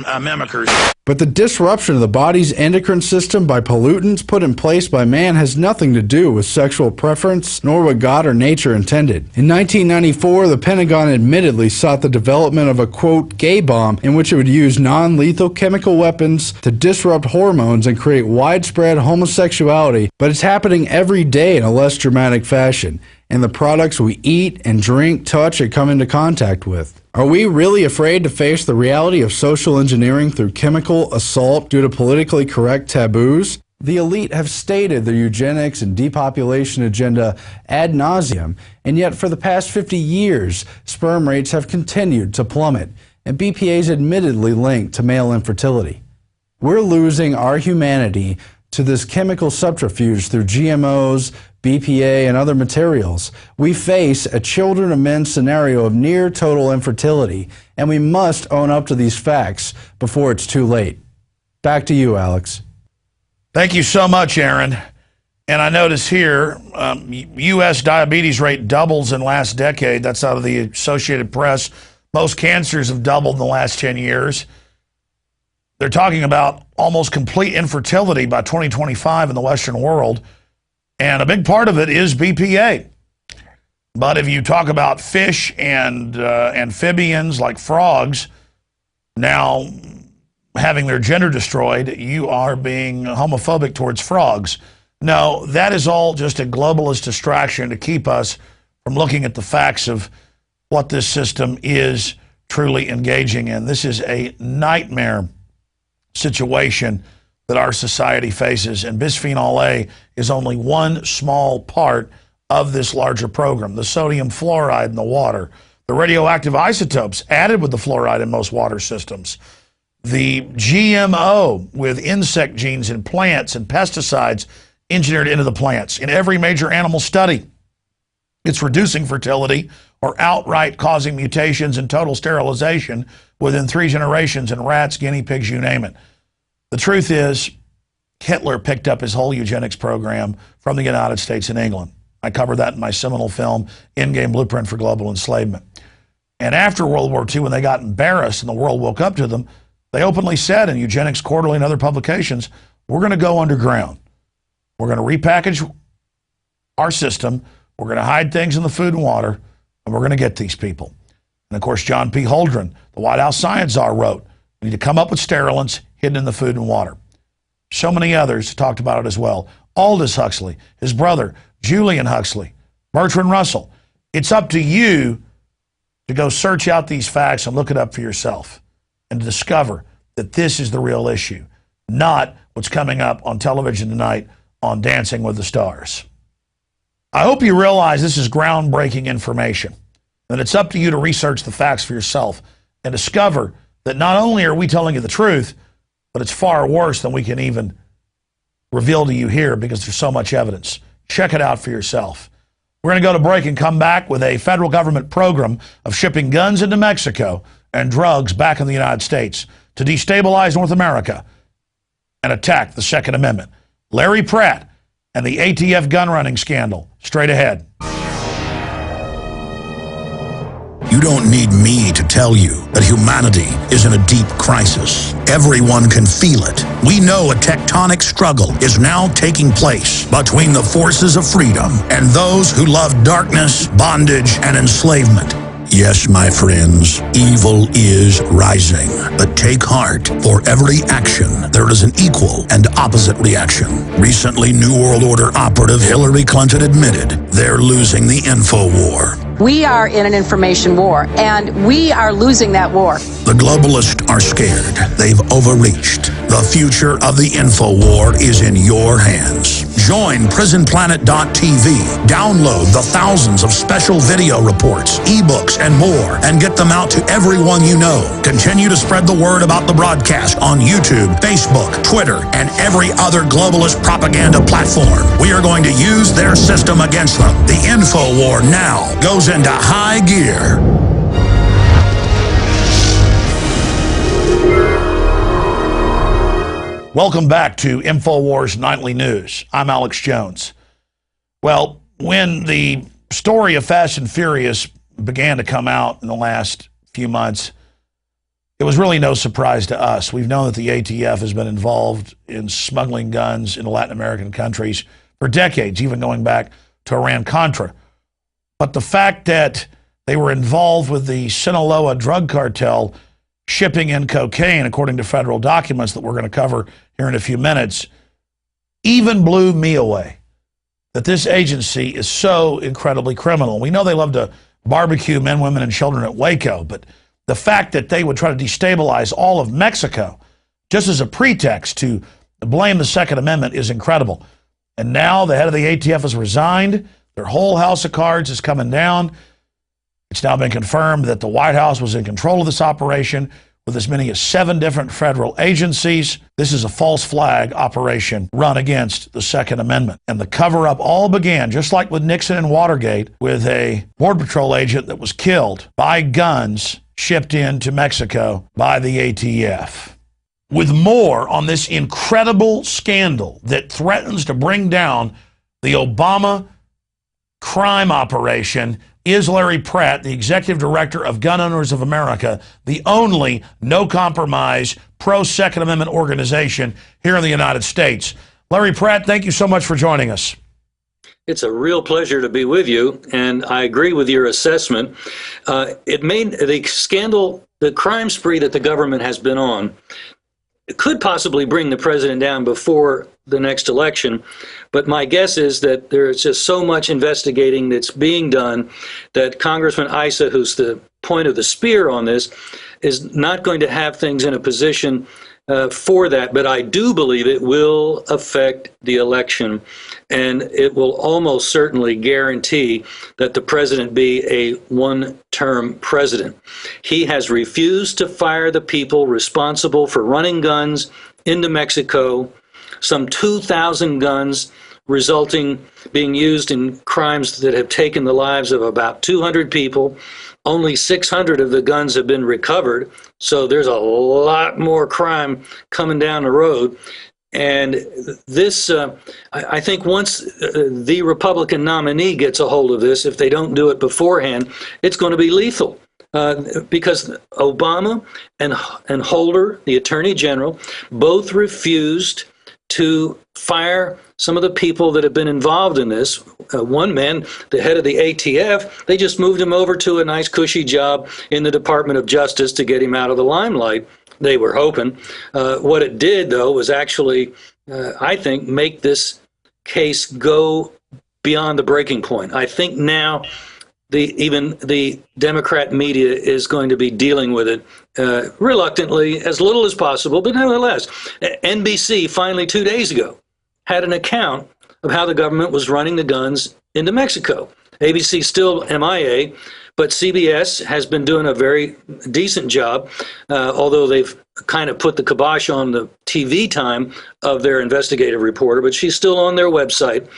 mimickers. But the disruption of the body's endocrine system by pollutants put in place by man has nothing to do with sexual preference, nor what God or nature intended. In 1994, the Pentagon admittedly sought the development of a, quote, gay bomb in which it would use non-lethal chemical weapons to disrupt hormones and create widespread homosexuality, but it's happening every day in a less dramatic fashion, in the products we eat and drink, touch, and come into contact with. Are we really afraid to face the reality of social engineering through chemical assault due to politically correct taboos? The elite have stated their eugenics and depopulation agenda ad nauseum, and yet for the past 50 years, sperm rates have continued to plummet, and BPA is admittedly linked to male infertility. We're losing our humanity to this chemical subterfuge through GMOs, BPA, and other materials. We face a children of men scenario of near total infertility, and we must own up to these facts before it's too late. Back to you, Alex. Thank you so much, Aaron. And I notice here, U.S. diabetes rate doubles in last decade. That's out of the Associated Press. Most cancers have doubled in the last 10 years. They're talking about almost complete infertility by 2025 in the Western world. And a big part of it is BPA. But if you talk about fish and amphibians like frogs now having their gender destroyed, you are being homophobic towards frogs. No, that is all just a globalist distraction to keep us from looking at the facts of what this system is truly engaging in. This is a nightmare situation that our society faces, and bisphenol A is only one small part of this larger program. The sodium fluoride in the water, the radioactive isotopes added with the fluoride in most water systems, the GMO with insect genes in plants and pesticides engineered into the plants. In every major animal study, it's reducing fertility or outright causing mutations and total sterilization within 3 generations in rats, guinea pigs, you name it. The truth is, Hitler picked up his whole eugenics program from the United States and England. I covered that in my seminal film, Endgame Blueprint for Global Enslavement. And after World War II, when they got embarrassed and the world woke up to them, they openly said in Eugenics Quarterly and other publications, we're going to go underground. We're going to repackage our system. We're going to hide things in the food and water, and we're going to get these people. And of course, John P. Holdren, the White House science czar, wrote, we need to come up with sterilants hidden in the food and water. So many others talked about it as well. Aldous Huxley, his brother, Julian Huxley, Bertrand Russell. It's up to you to go search out these facts and look it up for yourself and to discover that this is the real issue, not what's coming up on television tonight on Dancing with the Stars. I hope you realize this is groundbreaking information, that it's up to you to research the facts for yourself and discover that not only are we telling you the truth, but it's far worse than we can even reveal to you here because there's so much evidence. Check it out for yourself. We're going to go to break and come back with a federal government program of shipping guns into Mexico and drugs back in the United States to destabilize North America and attack the Second Amendment. Larry Pratt and the ATF gun running scandal. Straight ahead. You don't need me to tell you that humanity is in a deep crisis. Everyone can feel it. We know a tectonic struggle is now taking place between the forces of freedom and those who love darkness, bondage, and enslavement. Yes, my friends, evil is rising. But take heart. For every action, there is an equal and opposite reaction. Recently, New World Order operative Hillary Clinton admitted they're losing the info war. We are in an information war, and we are losing that war. The globalists are scared. They've overreached. The future of the info war is in your hands. Join prisonplanet.tv. Download the thousands of special video reports, ebooks, and more, and get them out to everyone you know. Continue to spread the word about the broadcast on YouTube, Facebook, Twitter, and every other globalist propaganda platform. We are going to use their system against them. The info war now goes into high gear. Welcome back to InfoWars Nightly News. I'm Alex Jones. Well, when the story of Fast and Furious began to come out in the last few months, it was really no surprise to us. We've known that the ATF has been involved in smuggling guns into Latin American countries for decades, even going back to Iran-Contra. But the fact that they were involved with the Sinaloa drug cartel shipping in cocaine, according to federal documents that we're going to cover here in a few minutes, even blew me away. That this agency is so incredibly criminal. We know they love to barbecue men, women, and children at Waco, but the fact that they would try to destabilize all of Mexico just as a pretext to blame the Second Amendment is incredible. And now the head of the ATF has resigned. Their whole house of cards is coming down. It's now been confirmed that the White House was in control of this operation with as many as 7 different federal agencies. This is a false flag operation run against the Second Amendment. And the cover-up all began, just like with Nixon and Watergate, with a Border Patrol agent that was killed by guns shipped into Mexico by the ATF. With more on this incredible scandal that threatens to bring down the Obama crime operation is Larry Pratt, the executive director of Gun Owners of America, the only no-compromise pro-Second Amendment organization here in the United States. Larry Pratt, thank you so much for joining us. It's a real pleasure to be with you, and I agree with your assessment. It made the scandal, the crime spree that the government has been on, it could possibly bring the president down before the next election. But my guess is that there's just so much investigating that's being done that Congressman Issa, who's the point of the spear on this, is not going to have things in a position for that. But I do believe it will affect the election, and it will almost certainly guarantee that the president be a one-term president. He has refused to fire the people responsible for running guns into Mexico, some 2,000 guns being used in crimes that have taken the lives of about 200 people. Only 600 of the guns have been recovered, so there's a lot more crime coming down the road. And this, I think once the Republican nominee gets a hold of this, if they don't do it beforehand, it's going to be lethal. Because Obama and Holder, the Attorney General, both refused to fire some of the people that have been involved in this. One man, the head of the ATF, they just moved him over to a nice cushy job in the Department of Justice to get him out of the limelight, they were hoping. What it did, though, was actually, I think, make this case go beyond the breaking point. I think now even the Democrat media is going to be dealing with it reluctantly, as little as possible, but nevertheless. NBC finally 2 days ago had an account of how the government was running the guns into Mexico. ABC still MIA, but CBS has been doing a very decent job, although they've kind of put the kibosh on the TV time of their investigative reporter, but she's still on their website.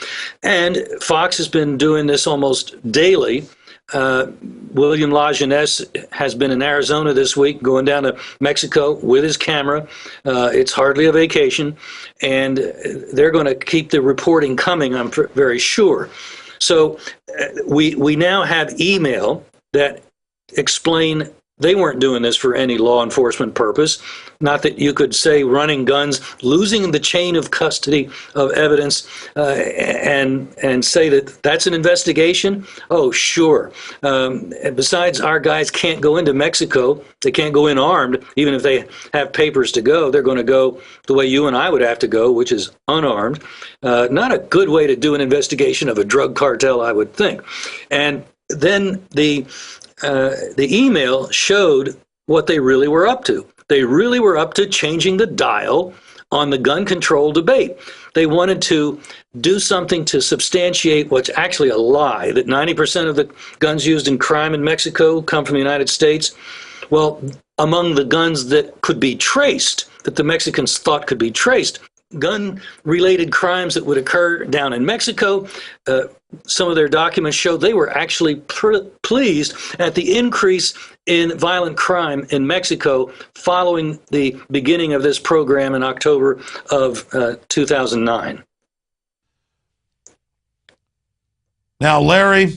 And Fox has been doing this almost daily. William LaJeunesse has been in Arizona this week, going down to Mexico with his camera. It's hardly a vacation, and they're going to keep the reporting coming, I'm very sure. So we now have email that explain they weren't doing this for any law enforcement purpose. Not that you could say running guns, losing the chain of custody of evidence, and say that that's an investigation. Oh, sure. And besides, our guys can't go into Mexico. They can't go in armed, even if they have papers to go. They're going to go the way you and I would have to go, which is unarmed. Not a good way to do an investigation of a drug cartel, I would think. And then the email showed what they really were up to. They really were up to changing the dial on the gun control debate. They wanted to do something to substantiate what's actually a lie, that 90% of the guns used in crime in Mexico come from the United States. Well, among the guns that could be traced, that the Mexicans thought could be traced, gun-related crimes that would occur down in Mexico, some of their documents showed they were actually pleased at the increase in violent crime in Mexico following the beginning of this program in October of 2009. Now, Larry,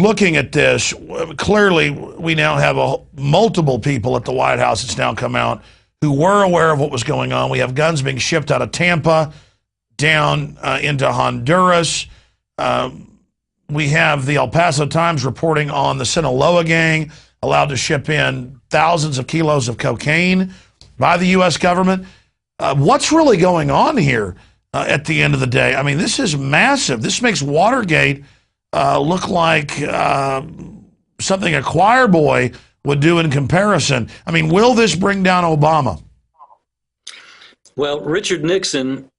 looking at this, clearly we now have multiple people at the White House that's now come out who were aware of what was going on. We have guns being shipped out of Tampa down into Honduras. We have the El Paso Times reporting on the Sinaloa gang allowed to ship in thousands of kilos of cocaine by the U.S. government. What's really going on here at the end of the day? I mean, this is massive. This makes Watergate look like something a choir boy would do in comparison. I mean, will this bring down Obama? Well, Richard Nixon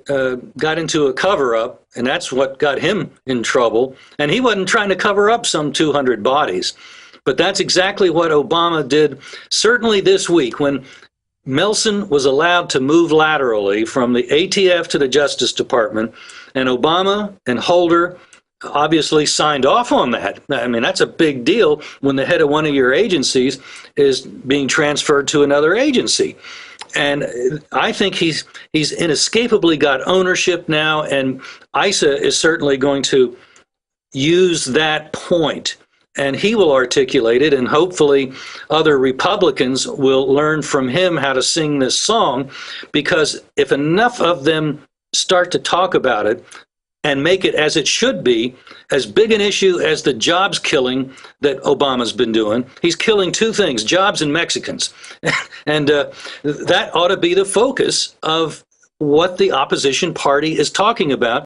got into a cover-up, and that's what got him in trouble. And he wasn't trying to cover up some 200 bodies. But that's exactly what Obama did, certainly this week, when Melson was allowed to move laterally from the ATF to the Justice Department, and Obama and Holder obviously signed off on that. I mean, that's a big deal when the head of one of your agencies is being transferred to another agency. And I think he's inescapably got ownership now, and ISA is certainly going to use that point, and he will articulate it, and hopefully other Republicans will learn from him how to sing this song, because if enough of them start to talk about it and make it, as it should be, as big an issue as the jobs killing that Obama's been doing. He's killing two things, jobs and Mexicans. And that ought to be the focus of what the opposition party is talking about.